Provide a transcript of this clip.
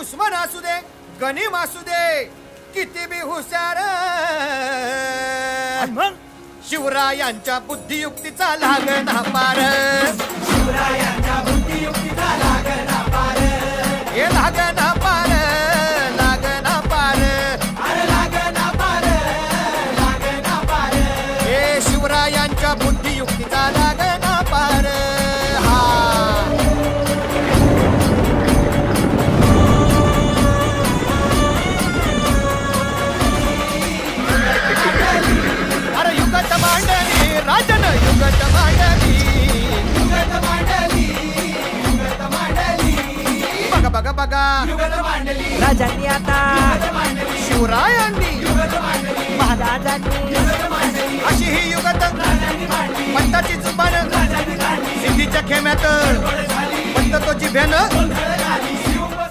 दुश्मन असू दे गनिम असू दे किती बी हुशार मग शिवरायांच्या बुद्धियुक्तीचा लागना पार शिवरायांच्या बुद्धियुक्तीचा लागना पार हे लागना पार लागना पार अरे लागना पार लागना पार हे शिवरायांच्या बुद्धियुक्तीचा लागना पार हा अरे युगत मांडली राजन युगत मांडली युगत मांडली युगत मांडली बघा बघा बघा युगत मांडली राजांनी आता युगत मांडली शिवरायांनी युगत मांडली महाराजांनी युगत मांडली अशी ही युगत राजांनी मांडली पंताची जुबान राजांनी काढली सिद्धीच्या खेम्यात गडबड झाली पंत तो जिभ्यानं गोंधळ झाली